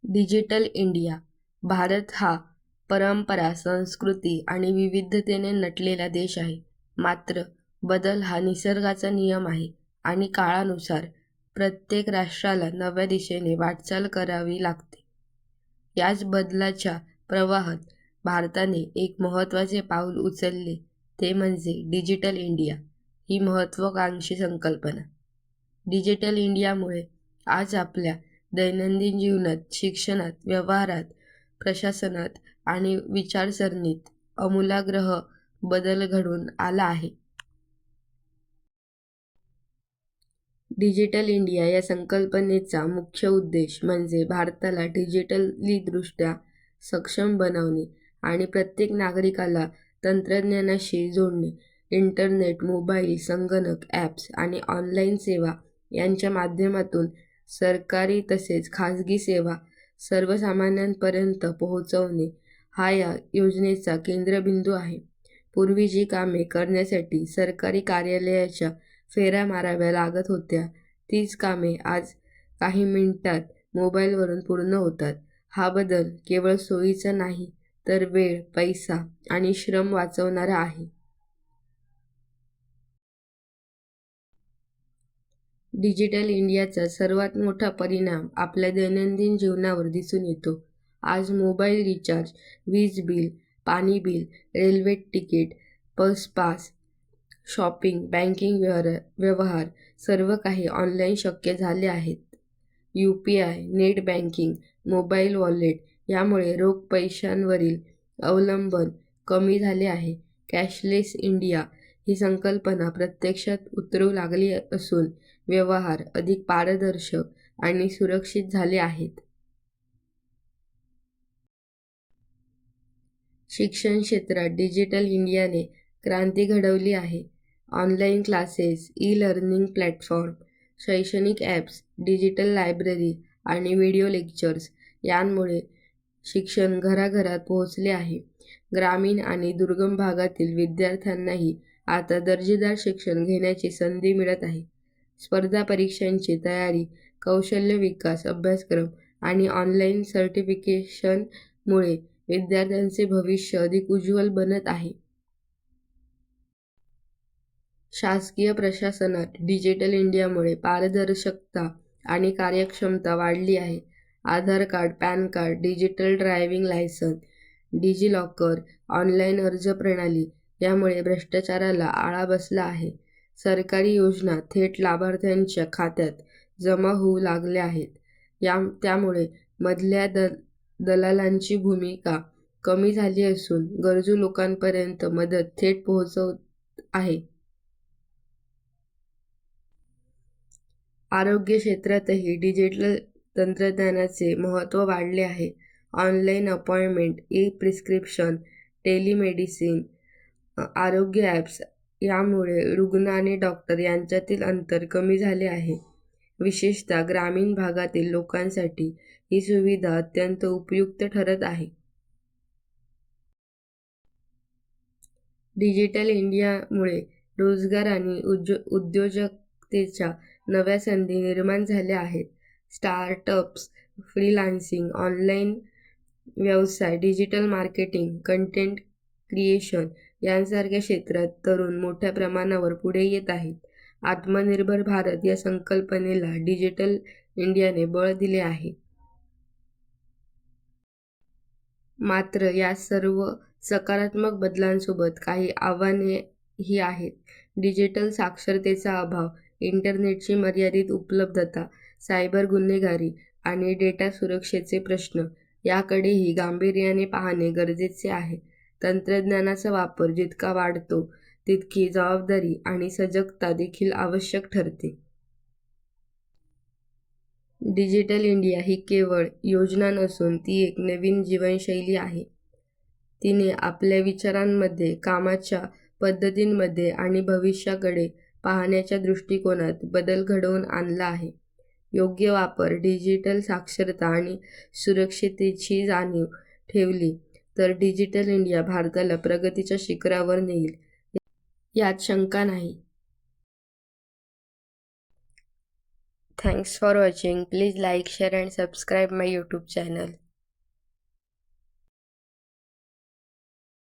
Digital India. Bharat हा परंपरा, संस्कृती आणि विविधतेने नटलेला देश आहे. मात्र बदल हा निसर्गाचा नियम आहे आणि काळानुसार प्रत्येक राष्ट्राला नव्या दिशेने वाटचाल करावी लागते. याच बदलाच्या प्रवाहात भारताने एक महत्त्वाचे पाऊल उचलले, ते म्हणजे डिजिटल इंडिया ही महत्त्वाकांक्षी संकल्पना. डिजिटल इंडियामुळे आज आपल्या दैनंदिन जीवनात, शिक्षणात, व्यवहारात, प्रशासनात आणि विचारसरणीत आमूलाग्र बदल घडून आला आहे. डिजिटल इंडिया या संकल्पनेचा मुख्य उद्देश म्हणजे भारताला डिजिटलीदृष्ट्या सक्षम बनवणे आणि प्रत्येक नागरिकाला तंत्रज्ञानाशी जोडणे. इंटरनेट, मोबाईल, संगणक, ॲप्स आणि ऑनलाईन सेवा यांच्या माध्यमातून सरकारी तसेच खाजगी सेवा सर्वसामान्यांपर्यंत पोहोचवणे हा या योजनेचा केंद्रबिंदू आहे. पूर्वी जी कामे करण्यासाठी सरकारी कार्यालयाच्या फेऱ्या माराव्या लागत होत्या, तीच कामे आज काही मिनिटात मोबाईलवरून पूर्ण होतात. हा बदल केवळ सोयीचा नाही, तर वेळ, पैसा आणि श्रम वाचवणारा आहे. डिजिटल इंडियाचा सर्वात मोठा परिणाम आपल्या दैनंदिन जीवनावर दिसून येतो. आज मोबाईल रिचार्ज, वीज बिल, पाणी बिल, रेल्वे तिकीट, बस पास, शॉपिंग, बँकिंग व्यवहार सर्व काही ऑनलाईन शक्य झाले आहेत. UPI, net banking, mobile wallet यामुळे रोख पैशांवरील अवलंबन कमी झाले आहे. कॅशलेस इंडिया ही संकल्पना प्रत्यक्षात उतरू लागली असून व्यवहार अधिक पारदर्शक आणि सुरक्षित झाले आहेत. शिक्षण क्षेत्रात डिजिटल इंडियाने क्रांती घडवली आहे. ऑनलाईन क्लासेस, ई-लर्निंग प्लॅटफॉर्म, शैक्षणिक ॲप्स, डिजिटल लायब्ररी आणि व्हिडिओ लेक्चर्स यांमुळे शिक्षण घराघरात पोहोचले आहे. ग्रामीण आणि दुर्गम भागातील विद्यार्थ्यांनाही आता दर्जेदार शिक्षण घेण्याची संधी मिळत आहे. स्पर्धा परीक्षांची तयारी, कौशल्य विकास अभ्यासक्रम आणि ऑनलाईन सर्टिफिकेशनमुळे विद्यार्थ्यांचे भविष्य अधिक उज्ज्वल बनत आहे. शासकीय प्रशासनात डिजिटल इंडियामुळे पारदर्शकता आणि कार्यक्षमता वाढली आहे. Aadhaar card, PAN card, digital driving licence, DigiLocker, online अर्ज प्रणाली यामुळे भ्रष्टाचाराला आळा बसला आहे. सरकारी योजना थेट लाभार्थ्यांच्या खात्यात जमा होऊ लागल्या आहेत. त्यामुळे मधल्या दलालांची भूमिका कमी झाली असून गरजू लोकांपर्यंत मदत थेट पोहोचत आहे. आरोग्य क्षेत्रातही डिजिटल तंत्रज्ञानाचे महत्त्व वाढले आहे. ऑनलाईन अपॉइंटमेंट, ई-प्रिस्क्रिप्शन, टेलिमेडिसिन, आरोग्य ॲप्स यामुळे रुग्ण आणि डॉक्टर यांच्यातील अंतर कमी झाले आहे. विशेषतः ग्रामीण भागातील लोकांसाठी ही सुविधा अत्यंत उपयुक्त ठरत आहे. डिजिटल इंडियामुळे रोजगार आणि उद्योजकतेच्या नव्या संधी निर्माण झाल्या आहेत. स्टार्टअप्स, फ्रीलान्सिंग, ऑनलाईन व्यवसाय, डिजिटल मार्केटिंग, कंटेंट क्रिएशन यांसारख्या क्षेत्रात तरुण मोठ्या प्रमाणावर पुढे येत आहेत. आत्मनिर्भर भारत या संकल्पनेला डिजिटल इंडियाने बळ दिले आहे. मात्र या सर्व सकारात्मक बदलांसोबत काही आव्हानेही आहेत. डिजिटल साक्षरतेचा अभाव, इंटरनेटची मर्यादित उपलब्धता, सायबर गुन्हेगारी आणि डेटा सुरक्षेचे प्रश्न याकडेही गांभीर्याने पाहणे गरजेचे आहे. तंत्रज्ञानाचा वापर जितका वाढतो, तितकी जबाबदारी आणि सजगता देखील आवश्यक ठरते. डिजिटल इंडिया ही केवळ योजना नसून ती एक नवीन जीवनशैली आहे. तिने आपल्या विचारांमध्ये, कामाच्या पद्धतींमध्ये आणि भविष्याकडे पाहण्याच्या दृष्टिकोनात बदल घडवून आणला आहे. योग्य वापर, डिजिटल साक्षरता आणि सुरक्षिततेची जाणीव ठेवली तर डिजिटल इंडिया भारताला प्रगतीच्या शिखरावर नेईल, यात शंका नाही. Thanks for watching. Please like, share and subscribe my YouTube channel.